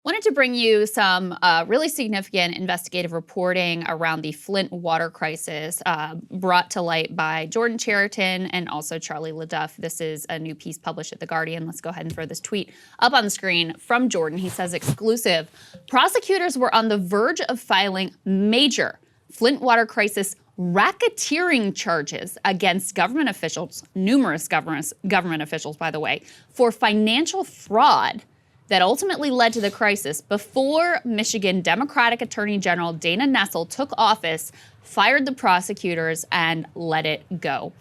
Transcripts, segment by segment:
Wanted to bring you some really significant investigative reporting around the Flint water crisis brought to light by Jordan Chariton and also Charlie LeDuff. This is a new piece published at The Guardian. Let's go ahead and throw this tweet up on the screen from Jordan. He says, exclusive, prosecutors were on the verge of filing major Flint water crisis racketeering charges against government officials, numerous government officials, by the way, for financial fraud that ultimately led to the crisis before Michigan Democratic Attorney General Dana Nessel took office, fired the prosecutors, and let it go.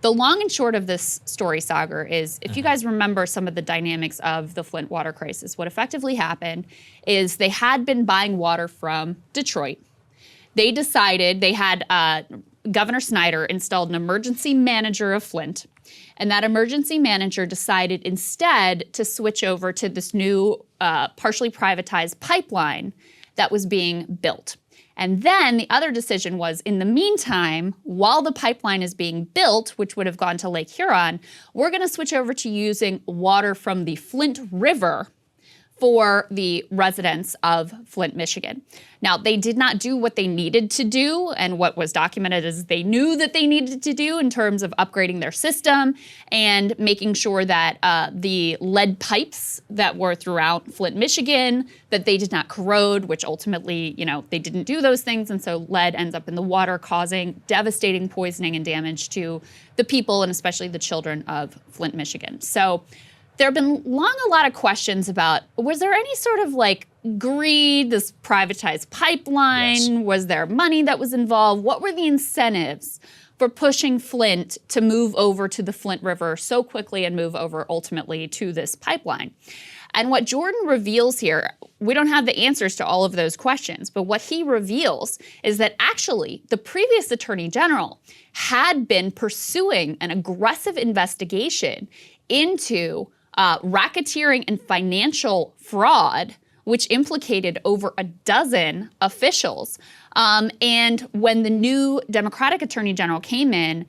The long and short of this story, Sagar, is if you guys remember some of the dynamics of the Flint water crisis, what effectively happened is they had been buying water from Detroit. They decided they had Governor Snyder installed an emergency manager of Flint. And that emergency manager decided instead to switch over to this new partially privatized pipeline that was being built. And then the other decision was, in the meantime, while the pipeline is being built, which would have gone to Lake Huron, we're going to switch over to using water from the Flint River for the residents of Flint, Michigan. Now, they did not do what they needed to do, and what was documented is they knew that they needed to do in terms of upgrading their system and making sure that the lead pipes that were throughout Flint, Michigan, that they did not corrode, which ultimately, they didn't do those things, and so lead ends up in the water, causing devastating poisoning and damage to the people and especially the children of Flint, Michigan. So there have been a lot of questions about, was there any sort of greed, this privatized pipeline? Yes. Was there money that was involved? What were the incentives for pushing Flint to move over to the Flint River so quickly and move over ultimately to this pipeline? And what Jordan reveals here, we don't have the answers to all of those questions, but what he reveals is that actually the previous Attorney General had been pursuing an aggressive investigation into racketeering and financial fraud, which implicated over a dozen officials. And when the new Democratic Attorney General came in,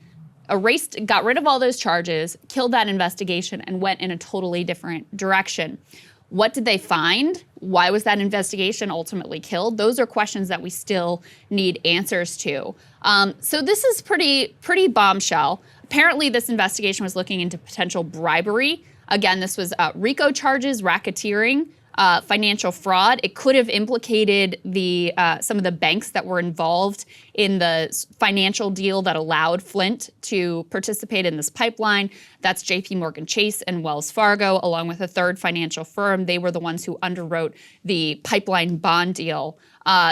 got rid of all those charges, killed that investigation, and went in a totally different direction. What did they find? Why was that investigation ultimately killed? Those are questions that we still need answers to. So this is pretty bombshell. Apparently, this investigation was looking into potential bribery. Again, this was RICO charges, racketeering, financial fraud. It could have implicated some of the banks that were involved in the financial deal that allowed Flint to participate in this pipeline. That's JP Morgan Chase and Wells Fargo, along with a third financial firm. They were the ones who underwrote the pipeline bond deal.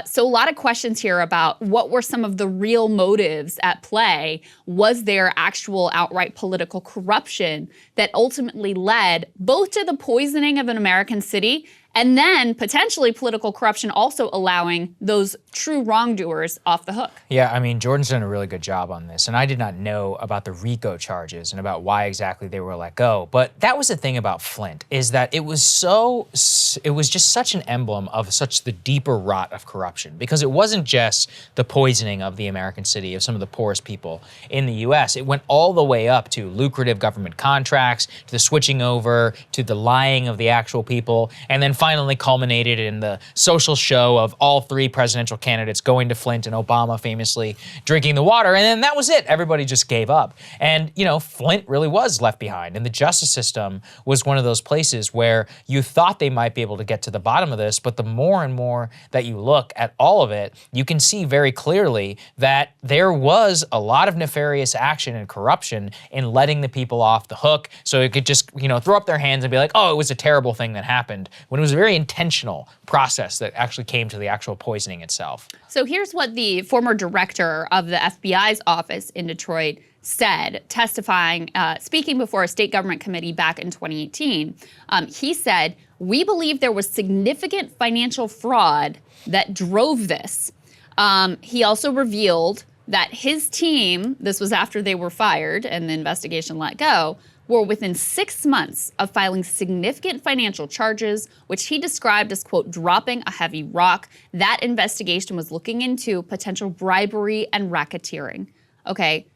So a lot of questions here about what were some of the real motives at play. Was there actual outright political corruption that ultimately led both to the poisoning of an American city and then potentially political corruption also allowing those true wrongdoers off the hook? Yeah, I mean, Jordan's done a really good job on this. And I did not know about the RICO charges and about why exactly they were let go. But that was the thing about Flint, is that it was just such an emblem of such the deeper rot of corruption. Because it wasn't just the poisoning of the American city, of some of the poorest people in the US. It went all the way up to lucrative government contracts, to the switching over, to the lying of the actual people, and then finally culminated in the social show of all three presidential candidates going to Flint and Obama famously drinking the water, and then that was it. Everybody just gave up. And, Flint really was left behind, and the justice system was one of those places where you thought they might be able to get to the bottom of this, but the more and more that you look at all of it, you can see very clearly that there was a lot of nefarious action and corruption in letting the people off the hook so it could just, throw up their hands and be like, oh, it was a terrible thing that happened, when it was a very intentional process that actually came to the actual poisoning itself. So here's what the former director of the FBI's office in Detroit said, testifying, speaking before a state government committee back in 2018. He said, "We believe there was significant financial fraud that drove this." He also revealed that his team, this was after they were fired and the investigation let go, were within 6 months of filing significant financial charges, which he described as, quote, dropping a heavy rock. That investigation was looking into potential bribery and racketeering. Okay,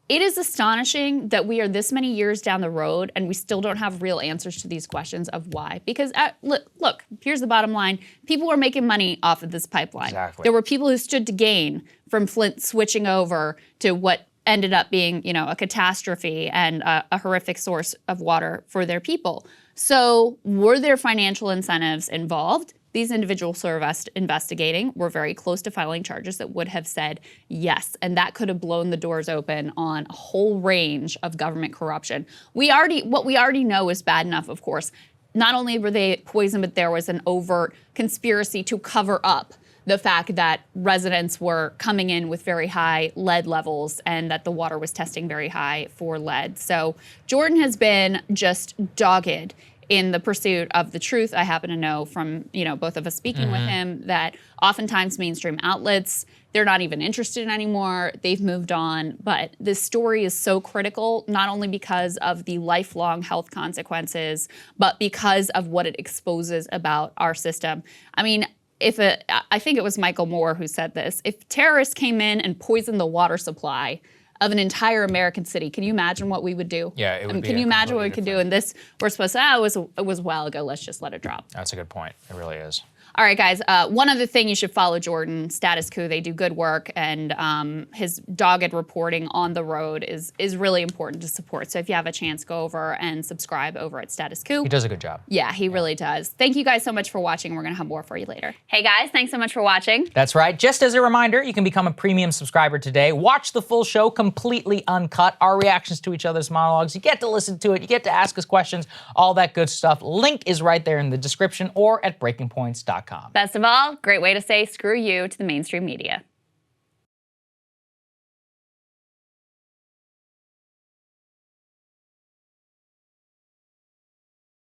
It is astonishing that we are this many years down the road and we still don't have real answers to these questions of why. Because look, here's the bottom line. People were making money off of this pipeline. Exactly. There were people who stood to gain from Flint switching over to what ended up being, a catastrophe and a horrific source of water for their people. So were there financial incentives involved? These individuals who are investigating were very close to filing charges that would have said yes, and that could have blown the doors open on a whole range of government corruption. What we already know is bad enough, of course. Not only were they poisoned, but there was an overt conspiracy to cover up the fact that residents were coming in with very high lead levels and that the water was testing very high for lead. So Jordan has been just dogged in the pursuit of the truth. I happen to know from, both of us speaking with him that oftentimes mainstream outlets, they're not even interested anymore. They've moved on. But this story is so critical, not only because of the lifelong health consequences, but because of what it exposes about our system. I mean, I think it was Michael Moore who said this, if terrorists came in and poisoned the water supply of an entire American city, can you imagine what we would do? Yeah, it would be Can you imagine what we could do? And this, we're supposed to, it was a while ago, let's just let it drop. That's a good point. It really is. All right, guys. One other thing you should follow Jordan, Status Coup. They do good work, and his dogged reporting on the road is really important to support. So if you have a chance, go over and subscribe over at Status Coup. He does a good job. Yeah, he really does. Thank you guys so much for watching. We're going to have more for you later. Hey, guys. Thanks so much for watching. That's right. Just as a reminder, you can become a premium subscriber today. Watch the full show completely uncut, our reactions to each other's monologues. You get to listen to it. You get to ask us questions, all that good stuff. Link is right there in the description or at breakingpoints.com. Best of all, great way to say screw you to the mainstream media.